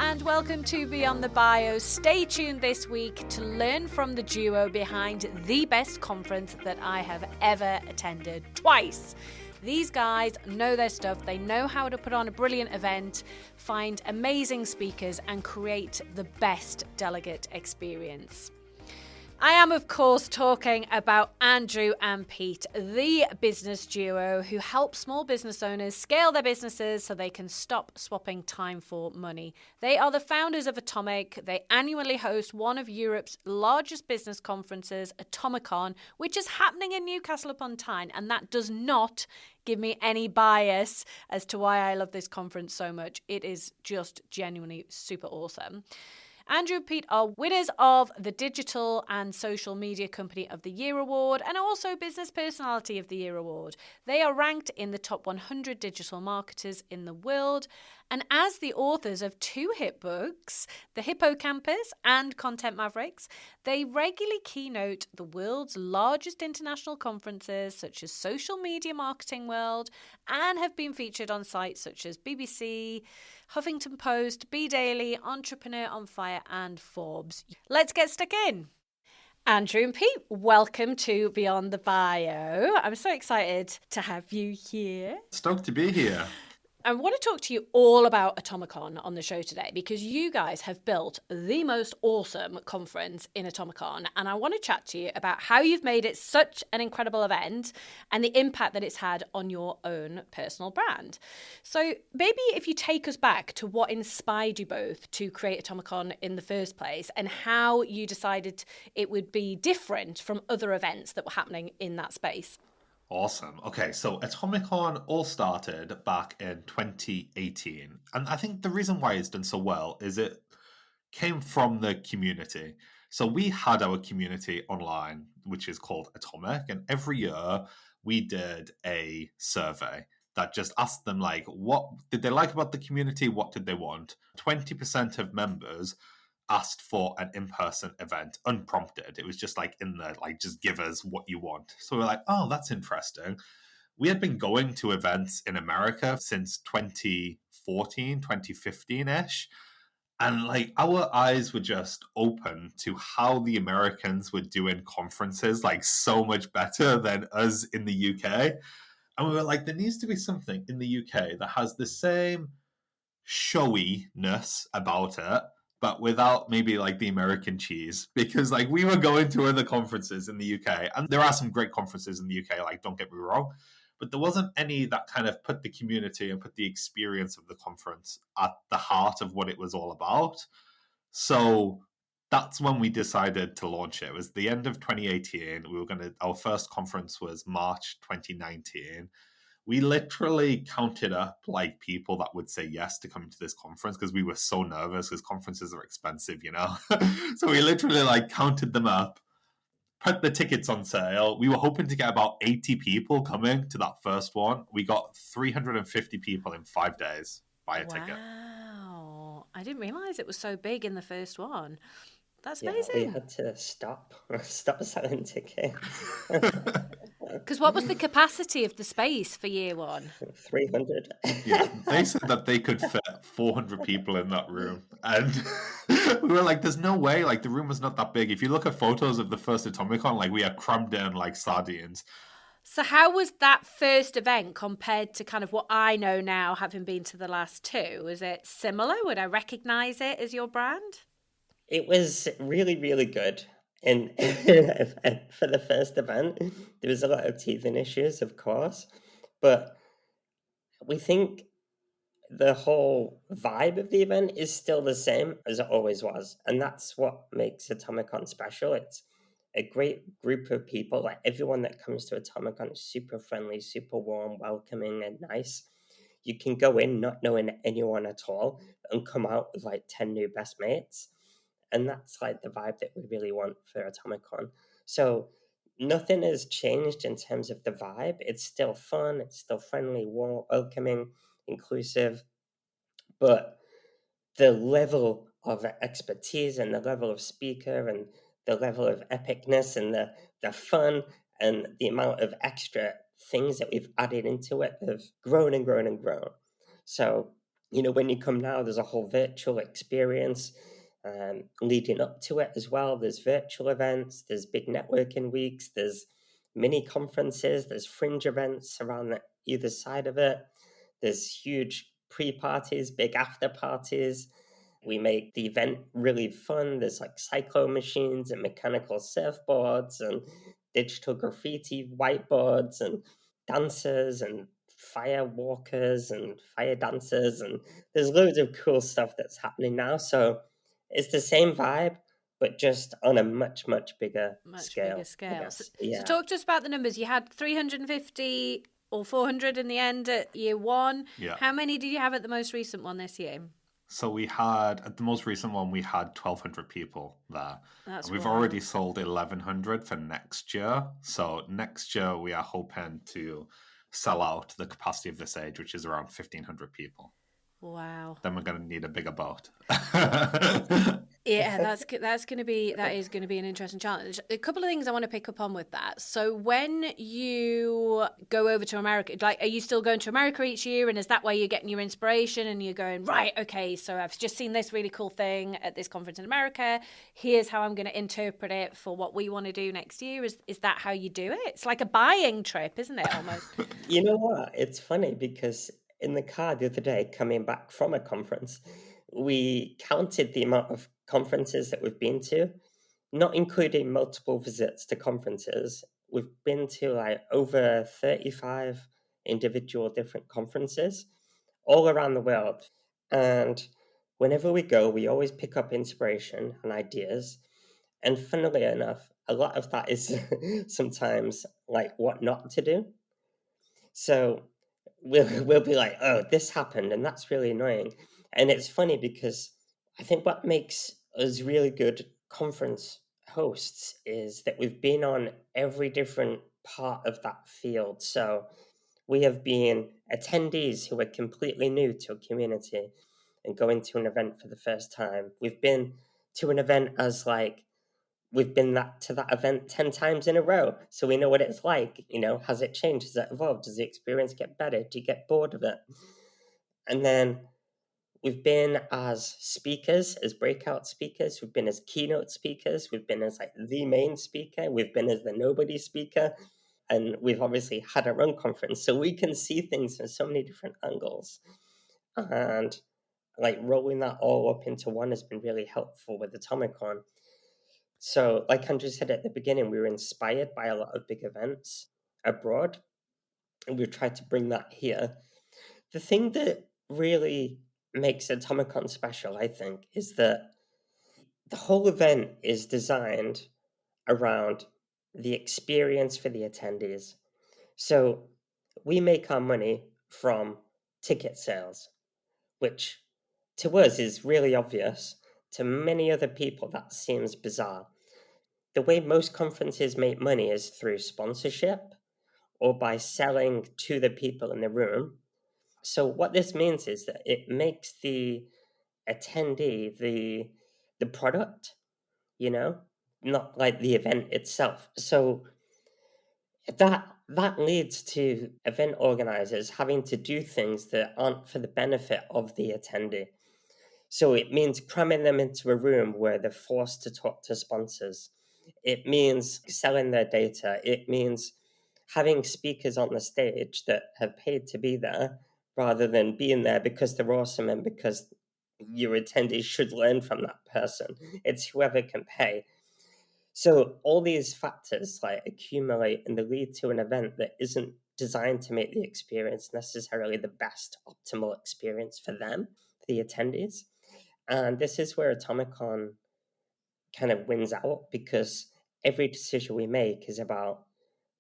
and welcome to Beyond the Bio. Stay tuned this week to learn from the duo behind the best conference that I have ever attended twice. These guys know their stuff. They know how to put on a brilliant event, find amazing speakers, and create the best delegate experience. I am, of course, talking about Andrew and Pete, the business duo who help small business owners scale their businesses so they can stop swapping time for money. They are the founders of Atomic. They annually host one of Europe's largest business conferences, ATOMICON, which is happening in Newcastle upon Tyne, and that does not give me any bias as to why I love this conference so much. It is just genuinely super awesome. Andrew and Pete are winners of the Digital and Social Media Company of the Year Award and also Business Personality of the Year Award. They are ranked in the top 100 digital marketers in the world. And as the authors of two hit books, The Hippocampus and Content Mavericks, they regularly keynote the world's largest international conferences such as Social Media Marketing World and have been featured on sites such as BBC, Huffington Post, B-Daily, Entrepreneur on Fire and Forbes. Let's get stuck in. Andrew and Pete, welcome to Beyond the Bio. I'm so excited to have you here. Stoked to be here. I want to talk to you all about ATOMICON on the show today because you guys have built the most awesome conference in ATOMICON, and I want to chat to you about how you've made it such an incredible event and the impact that it's had on your own personal brand. So maybe if you take us back to what inspired you both to create ATOMICON in the first place and how you decided it would be different from other events that were happening in that space. Awesome. Okay, so ATOMICON all started back in 2018. And I think the reason why it's done so well is it came from the community. So we had our community online, which is called Atomic. And every year we did a survey that just asked them, like, what did they like about the community? What did they want? 20% of members asked for an in-person event unprompted. It was just like in the, like, just give us what you want. So we're like, oh, that's interesting. We had been going to events in America since 2014, 2015-ish. And like our eyes were just open to how the Americans were doing conferences, like so much better than us in the UK. And we were like, there needs to be something in the UK that has the same showiness about it, but without maybe like the American cheese, because like we were going to other conferences in the UK, and there are some great conferences in the UK, like don't get me wrong, but there wasn't any that kind of put the community and put the experience of the conference at the heart of what it was all about. So that's when we decided to launch it. It was the end of 2018. Our first conference was March 2019. We literally counted up like people that would say yes to coming to this conference because we were so nervous because conferences are expensive, you know? So we literally like counted them up, put the tickets on sale. We were hoping to get about 80 people coming to that first one. We got 350 people in 5 days buy a ticket. Wow. I didn't realize it was so big in the first one. That's amazing. We had to stop selling tickets. Because what was the capacity of the space for year one? 300. Yeah, they said that they could fit 400 people in that room. And we were like, there's no way. Like, the room was not that big. If you look at photos of the first ATOMICON, like, we are crammed in like sardines. So how was that first event compared to kind of what I know now, having been to the last two? Was it similar? Would I recognize it as your brand? It was really, really good. And for the first event, there was a lot of teething issues, of course, but we think the whole vibe of the event is still the same as it always was. And that's what makes ATOMICON special. It's a great group of people. Like, everyone that comes to ATOMICON is super friendly, super warm, welcoming, and nice. You can go in not knowing anyone at all and come out with like 10 new best mates. And that's like the vibe that we really want for ATOMICON. So nothing has changed in terms of the vibe. It's still fun. It's still friendly, warm, welcoming, inclusive. But the level of expertise and the level of speaker and the level of epicness and the fun and the amount of extra things that we've added into it have grown and grown and grown. So When you come now, there's a whole virtual experience leading up to it as well. There's virtual events, there's big networking weeks, there's mini conferences, there's fringe events around either side of it. There's huge pre-parties, big after parties. We make the event really fun. There's like cyclo machines and mechanical surfboards and digital graffiti whiteboards and dancers and fire walkers and fire dancers, and there's loads of cool stuff that's happening now. So it's the same vibe, but just on a much, much bigger scale. So talk to us about the numbers. You had 350 or 400 in the end at year one. Yeah. How many did you have at the most recent one this year? So we had, at the most recent one, we had 1,200 people there. That's and we've wild. already sold 1,100 for next year. So next year, we are hoping to sell out the capacity of this age, which is around 1,500 people. Wow. Then we're going to need a bigger boat. Yeah, that is going to be an interesting challenge. A couple of things I want to pick up on with that. So when you go over to America, like, are you still going to America each year? And is that where you're getting your inspiration and you're going, right, okay, so I've just seen this really cool thing at this conference in America. Here's how I'm going to interpret it for what we want to do next year. Is that how you do it? It's like a buying trip, isn't it, almost? You know what? It's funny because in the car the other day, coming back from a conference, we counted the amount of conferences that we've been to, not including multiple visits to conferences. We've been to like over 35 individual different conferences all around the world. And whenever we go, we always pick up inspiration and ideas. And funnily enough, a lot of that is sometimes like what not to do. So we'll be like, oh, this happened, and that's really annoying. And it's funny because I think what makes us really good conference hosts is that we've been on every different part of that field. So we have been attendees who are completely new to a community and going to an event for the first time. We've been to an event as like, we've been to that event 10 times in a row. So we know what it's like. Has it changed? Has it evolved? Does the experience get better? Do you get bored of it? And then we've been as speakers, as breakout speakers. We've been as keynote speakers. We've been as like the main speaker. We've been as the nobody speaker. And we've obviously had our own conference. So we can see things from so many different angles. And like rolling that all up into one has been really helpful with ATOMICON. So, like Andrew said at the beginning, we were inspired by a lot of big events abroad, and we've tried to bring that here. The thing that really makes ATOMICON special, I think, is that the whole event is designed around the experience for the attendees. So, we make our money from ticket sales, which to us is really obvious. To many other people, that seems bizarre. The way most conferences make money is through sponsorship or by selling to the people in the room. So what this means is that it makes the attendee the product, not like the event itself. So that leads to event organizers having to do things that aren't for the benefit of the attendee. So it means cramming them into a room where they're forced to talk to sponsors. It means selling their data. It means having speakers on the stage that have paid to be there rather than being there because they're awesome and because your attendees should learn from that person. It's whoever can pay. So all these factors like accumulate and they lead to an event that isn't designed to make the experience necessarily the best optimal experience for them, the attendees. And this is where ATOMICON kind of wins out because every decision we make is about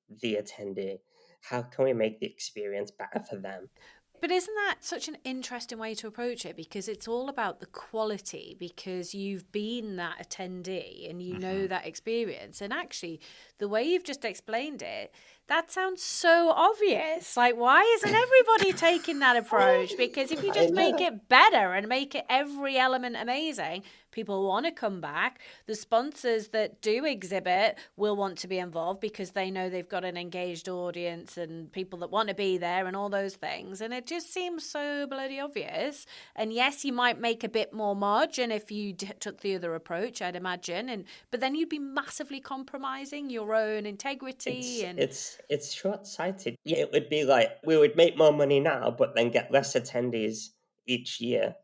the attendee. How can we make the experience better for them? But isn't that such an interesting way to approach it? Because it's all about the quality, because you've been that attendee and you know that experience. And actually, the way you've just explained it, That sounds so obvious. Like, why isn't everybody taking that approach? Because if you just make it better and make it every element amazing, people want to come back. The sponsors that do exhibit will want to be involved because they know they've got an engaged audience and people that want to be there and all those things. And it just seems so bloody obvious. And yes, you might make a bit more margin if you took the other approach, I'd imagine. But then you'd be massively compromising your own integrity. It's short-sighted. Yeah, it would be like we would make more money now, but then get less attendees each year,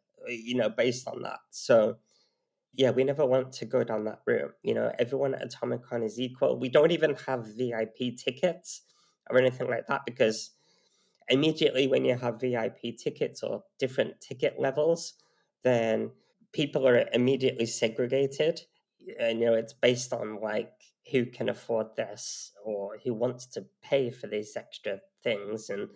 based on that. So yeah, we never want to go down that route. Everyone at ATOMICON is equal. We don't even have VIP tickets or anything like that, because immediately when you have VIP tickets or different ticket levels, then people are immediately segregated. And, it's based on like who can afford this or who wants to pay for these extra things. And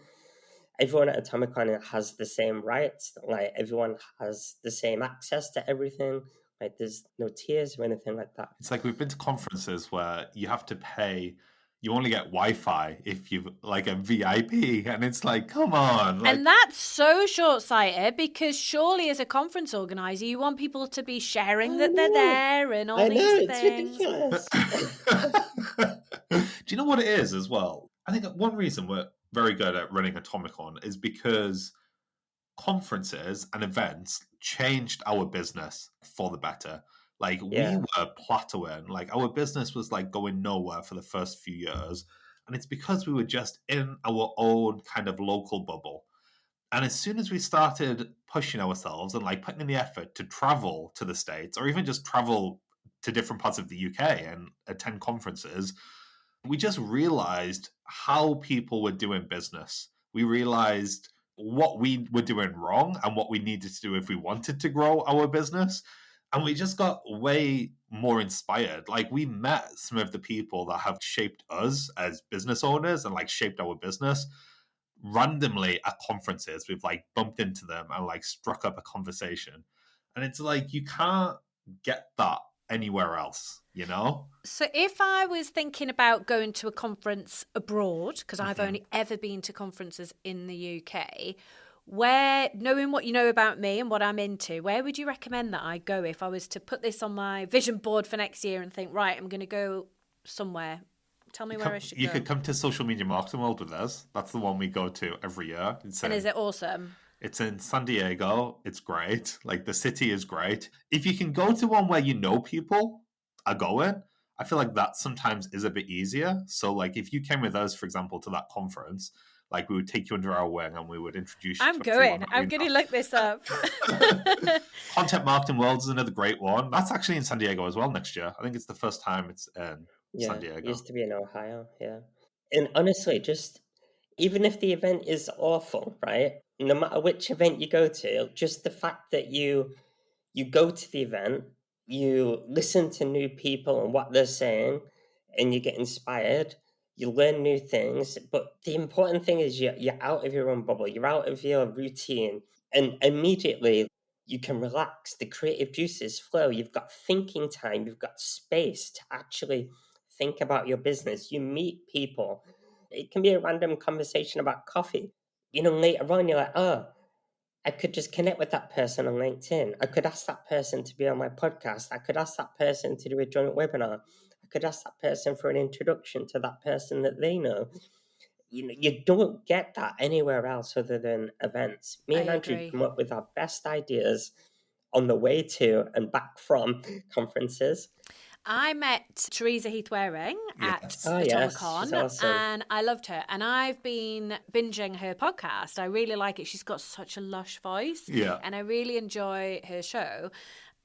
everyone at ATOMICON has the same rights. Like, everyone has the same access to everything. Like, there's no tiers or anything like that. It's like we've been to conferences where you have to pay. You only get Wi-Fi if you've like a VIP, and it's like, come on. And that's so short-sighted, because surely as a conference organizer, you want people to be sharing that they're there and all these things. It's ridiculous. Do you know what it is as well? I think one reason we're very good at running ATOMICON is because conferences and events changed our business for the better. Like, we were plateauing. Like, our business was like going nowhere for the first few years. And it's because we were just in our own kind of local bubble. And as soon as we started pushing ourselves and like putting in the effort to travel to the States, or even just travel to different parts of the UK and attend conferences, we just realized how people were doing business. We realized what we were doing wrong and what we needed to do if we wanted to grow our business. And we just got way more inspired. Like, we met some of the people that have shaped us as business owners and like shaped our business randomly at conferences. We've like bumped into them and like struck up a conversation. And it's like, you can't get that anywhere else, So if I was thinking about going to a conference abroad, because I've only ever been to conferences in the UK, where, knowing what you know about me and what I'm into, where would you recommend that I go if I was to put this on my vision board for next year and think, right, I'm going to go somewhere? Tell me where I should go. You could come to Social Media Marketing World with us. That's the one we go to every year. And is it awesome? It's in San Diego. It's great. Like, the city is great. If you can go to one where you know people are going, I feel like that sometimes is a bit easier. So like, if you came with us, for example, to that conference, like, we would take you under our wing and we would introduce you I'm going to look this up. Content Marketing World is another great one. That's actually in San Diego as well next year. I think it's the first time it's in San Diego. It used to be in Ohio, yeah. And honestly, just even if the event is awful, right? No matter which event you go to, just the fact that you go to the event, you listen to new people and what they're saying, and you get inspired, you learn new things. But the important thing is you're out of your own bubble, you're out of your routine, and immediately you can relax. The creative juices flow. You've got thinking time, you've got space to actually think about your business. You meet people. It can be a random conversation about coffee. Later on, you're like, oh, I could just connect with that person on LinkedIn. I could ask that person to be on my podcast. I could ask that person to do a joint webinar. I could ask that person for an introduction to that person that they know. You don't get that anywhere else other than events. Me and Andrew come up with our best ideas on the way to and back from conferences. I met Teresa Heath-Wareing at ATOMICON, awesome. And I loved her. And I've been binging her podcast. I really like it. She's got such a lush voice. Yeah. And I really enjoy her show.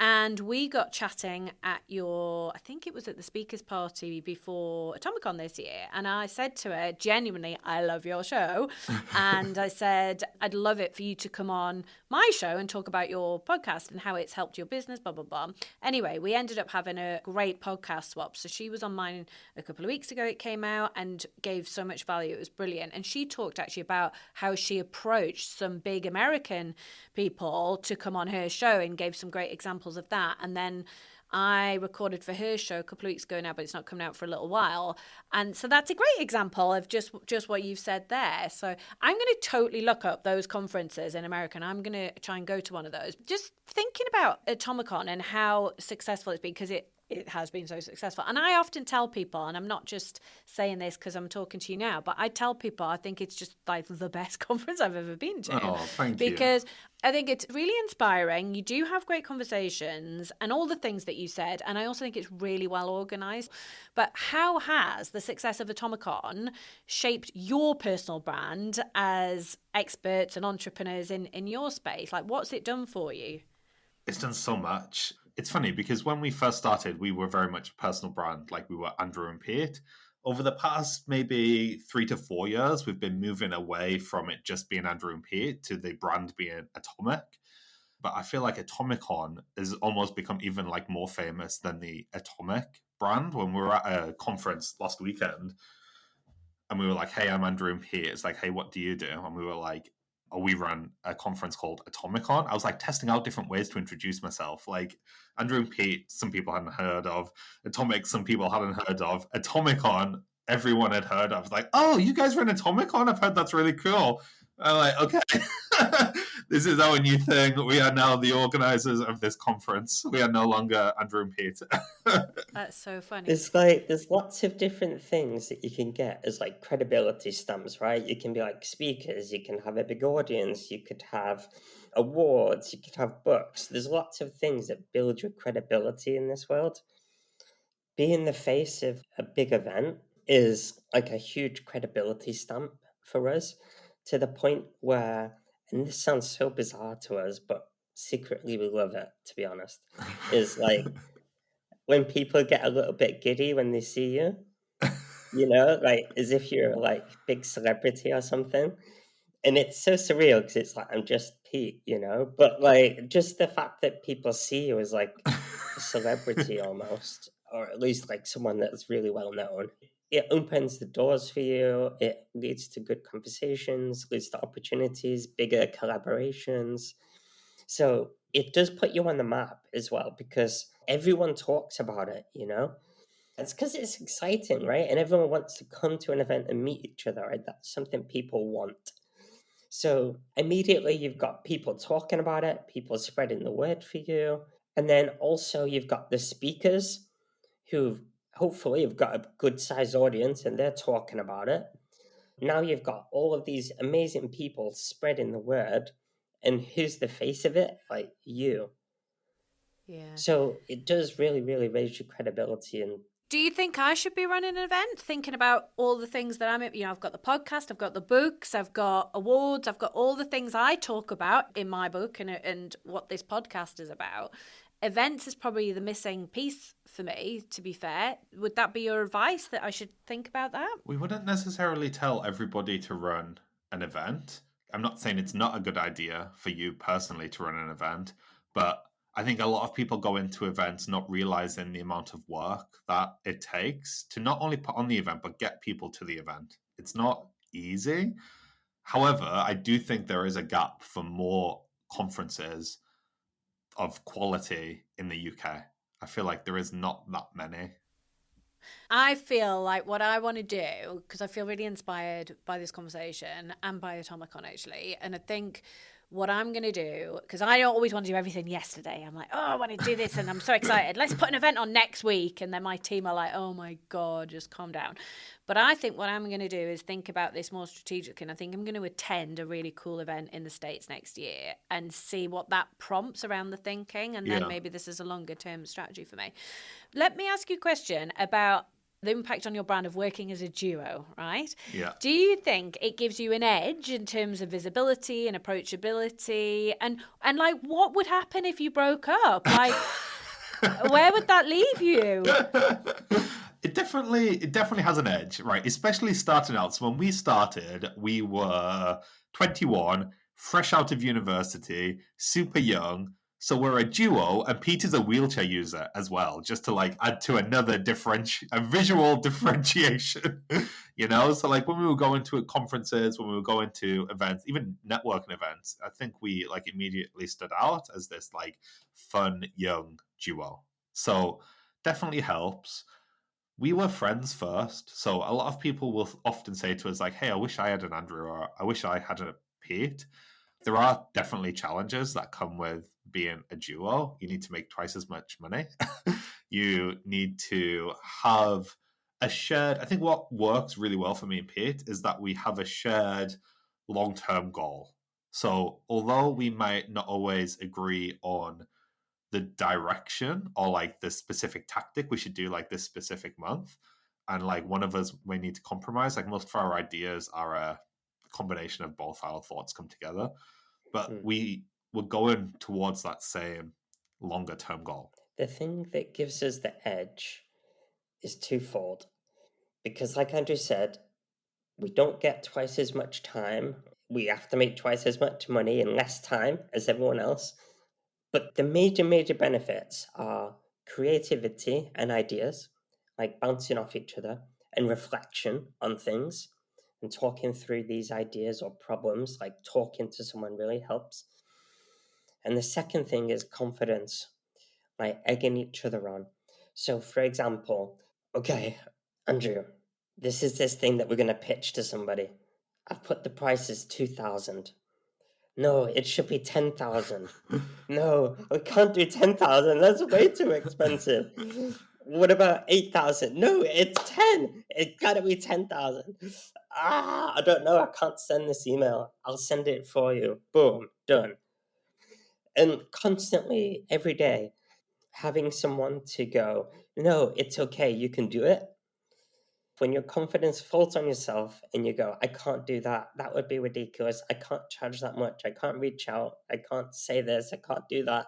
And we got chatting at I think it was at the speakers party before ATOMICON this year. And I said to her, genuinely, I love your show. And I said, I'd love it for you to come on my show and talk about your podcast and how it's helped your business, blah, blah, blah. Anyway, we ended up having a great podcast swap. So she was on mine a couple of weeks ago. It came out and gave so much value. It was brilliant. And she talked actually about how she approached some big American people to come on her show and gave some great examples of that. And then I recorded for her show a couple of weeks ago now, but it's not coming out for a little while. And so that's a great example of just what you've said there. So I'm going to totally look up those conferences in America, and I'm going to try and go to one of those. Just thinking about ATOMICON and how successful it's been, because it has been so successful. And I often tell people, and I'm not just saying this because I'm talking to you now, but I tell people I think it's just like the best conference I've ever been to. Oh, thank you. Because I think it's really inspiring. You do have great conversations and all the things that you said. And I also think it's really well organized. But how has the success of ATOMICON shaped your personal brand as experts and entrepreneurs in your space? Like, what's it done for you? It's done so much. It's funny because when we first started, we were very much a personal brand, like we were Andrew and Pete. Over the past maybe 3 to 4 years, we've been moving away from it just being Andrew and Pete to the brand being Atomic. But I feel like ATOMICON has almost become even like more famous than the Atomic brand. When we were at a conference last weekend and we were like, hey, I'm Andrew and Pete. It's like, hey, what do you do? And we were like, oh, we ran a conference called ATOMICON. I was like testing out different ways to introduce myself. Like Andrew and Pete, some people hadn't heard of. Atomic, some people hadn't heard of. ATOMICON, everyone had heard of. Like, oh, you guys run ATOMICON? I've heard that's really cool. I'm like, okay, this is our new thing. We are now the organizers of this conference. We are no longer Andrew and Pete. That's so funny. There's lots of different things that you can get as like credibility stamps, right? You can be like speakers, you can have a big audience, you could have awards, you could have books. There's lots of things that build your credibility in this world. Being the face of a big event is like a huge credibility stamp for us, to the point where, and this sounds so bizarre to us, but secretly we love it, to be honest, is like when people get a little bit giddy when they see you, you know, like as if you're like big celebrity or something. And it's so surreal because it's like, I'm just Pete, you know, but like just the fact that people see you as like a celebrity almost, or at least like someone that's really well known. It opens the doors for you. It leads to good conversations, leads to opportunities, bigger collaborations. So it does put you on the map as well, because everyone talks about it, you know? It's because it's exciting, right? And everyone wants to come to an event and meet each other, right? That's something people want. So immediately you've got people talking about it, people spreading the word for you. And then also you've got the speakers who hopefully have got a good sized audience and they're talking about it. Now you've got all of these amazing people spreading the word. And who's the face of it? Like you. Yeah. So it does really, really raise your credibility. And do you think I should be running an event, thinking about all the things that I've got the podcast, I've got the books, I've got awards, I've got all the things I talk about in my book and what this podcast is about. Events is probably the missing piece for me, to be fair. Would that be your advice, that I should think about that? We wouldn't necessarily tell everybody to run an event. I'm not saying it's not a good idea for you personally to run an event, but I think a lot of people go into events not realizing the amount of work that it takes to not only put on the event, but get people to the event. It's not easy. However, I do think there is a gap for more conferences of quality in the UK. I feel like there is not that many. I feel like what I want to do, because I feel really inspired by this conversation and by ATOMICON actually, and I think what I'm going to do, because I don't always want to do everything yesterday. I'm like, oh, I want to do this and I'm so excited. Let's put an event on next week. And then my team are like, oh my God, just calm down. But I think what I'm going to do is think about this more strategically. And I think I'm going to attend a really cool event in the States next year and see what that prompts around the thinking. And then maybe this is a longer term strategy for me. Let me ask you a question about the impact on your brand of working as a duo, right? Yeah. Do you think it gives you an edge in terms of visibility and approachability? And like, what would happen if you broke up? Like, where would that leave you? It definitely has an edge, right? Especially starting out. So when we started, we were 21, fresh out of university, super young. So we're a duo, and Peter's a wheelchair user as well, just to like add to another visual differentiation, you know? So like when we were going to conferences, when we were going to events, even networking events, I think we like immediately stood out as this like fun young duo. So definitely helps. We were friends first. So a lot of people will often say to us, like, hey, I wish I had an Andrew, or I wish I had a Pete. There are definitely challenges that come with being a duo. You need to make twice as much money. You need to have a shared, I think what works really well for me and Pete is that we have a shared long-term goal. So although we might not always agree on the direction or like the specific tactic we should do like this specific month, and like one of us may need to compromise, like most of our ideas are a combination of both our thoughts come together, but we were going towards that same longer term goal. The thing that gives us the edge is twofold. Because, like Andrew said, we don't get twice as much time. We have to make twice as much money in less time as everyone else. But the major benefits are creativity and ideas, like bouncing off each other, and reflection on things and talking through these ideas or problems, like talking to someone really helps. And the second thing is confidence, like egging each other on. So, for example, okay, Andrew, this is this thing that we're going to pitch to somebody. I've put the price as 2,000. No, it should be 10,000. No, we can't do 10,000. That's way too expensive. What about 8,000? No, it's 10. It got to be 10,000. I don't know. I can't send this email. I'll send it for you. Boom, done. And constantly, every day, having someone to go, no, it's okay, you can do it. When your confidence falls on yourself and you go, I can't do that, that would be ridiculous, I can't charge that much, I can't reach out, I can't say this, I can't do that.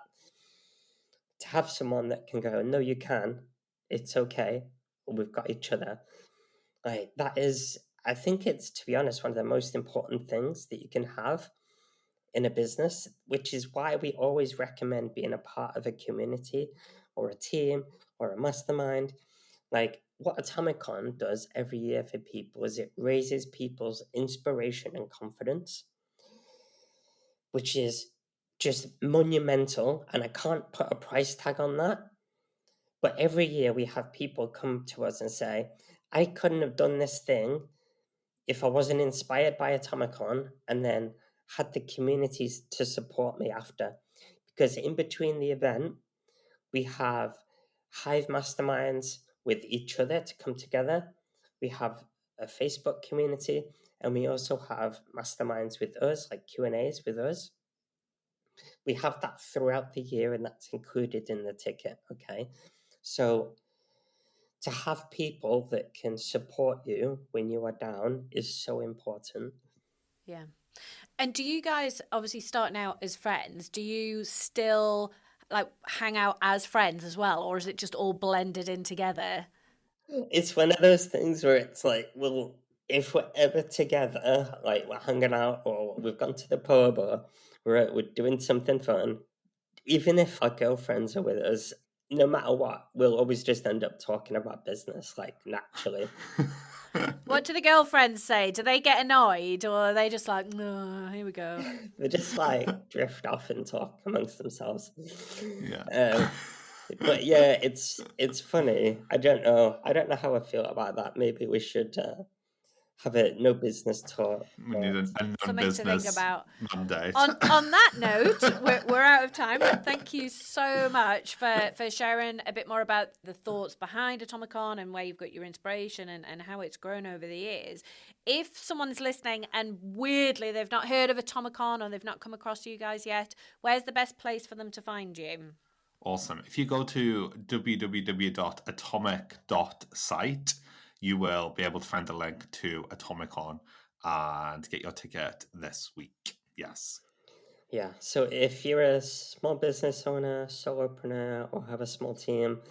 To have someone that can go, no, you can, it's okay, we've got each other. Like, that is, I think it's, to be honest, one of the most important things that you can have in a business, which is why we always recommend being a part of a community or a team or a mastermind. Like, what ATOMICON does every year for people is it raises people's inspiration and confidence, which is just monumental. And I can't put a price tag on that. But every year we have people come to us and say, I couldn't have done this thing if I wasn't inspired by ATOMICON and then had the communities to support me after. Because in between the event, we have Hive masterminds with each other to come together. We have a Facebook community, and we also have masterminds with us, like Q&As with us. We have that throughout the year, and that's included in the ticket, okay? So to have people that can support you when you are down is so important. Yeah. And do you guys, obviously starting out as friends, do you still like hang out as friends as well, or is it just all blended in together? It's one of those things where it's like, well, if we're ever together, like we're hanging out or we've gone to the pub or we're doing something fun, even if our girlfriends are with us, no matter what, we'll always just end up talking about business, like naturally. What do the girlfriends say? Do they get annoyed, or are they just like, no, here we go? They just like drift off and talk amongst themselves. Yeah. But yeah, it's funny. I don't know how I feel about that. Maybe we should have a no business talk. We need a Something to think non-business about. mandate. On that note, we're out of time, but thank you so much for sharing a bit more about the thoughts behind ATOMICON and where you've got your inspiration and how it's grown over the years. If someone's listening and weirdly they've not heard of ATOMICON or they've not come across you guys yet, where's the best place for them to find you? Awesome. If you go to www.atomic.site, you will be able to find the link to ATOMICON and get your ticket this week. Yes. Yeah. So if you're a small business owner, solopreneur, or have a small team,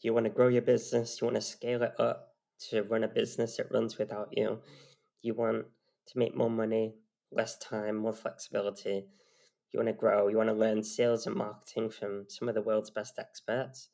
you want to grow your business, you want to scale it up to run a business that runs without you, you want to make more money, less time, more flexibility, you want to grow, you want to learn sales and marketing from some of the world's best experts,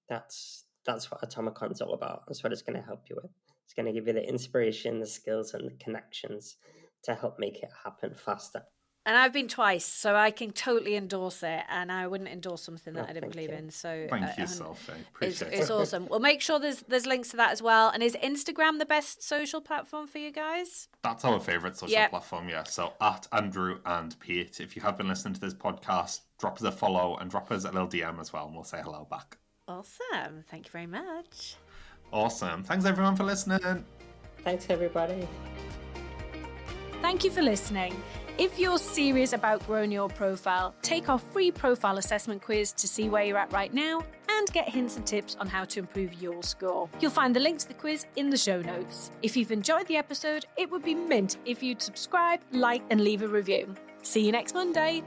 that's what ATOMICON's all about. That's what it's going to help you with. It's going to give you the inspiration, the skills, and the connections to help make it happen faster. And I've been twice, so I can totally endorse it. And I wouldn't endorse something that I didn't believe in. So thank you, Sophie. Appreciate it. It's awesome. We'll make sure there's links to that as well. And is Instagram the best social platform for you guys? That's our favourite social platform, yeah. So at Andrew and Pete, if you have been listening to this podcast, drop us a follow and drop us a little DM as well, and we'll say hello back. Awesome. Thank you very much. Awesome. Thanks everyone for listening. Thanks, everybody. Thank you for listening. If you're serious about growing your profile, take our free profile assessment quiz to see where you're at right now and get hints and tips on how to improve your score. You'll find the link to the quiz in the show notes. If you've enjoyed the episode, it would be mint if you'd subscribe, like, and leave a review. See you next Monday.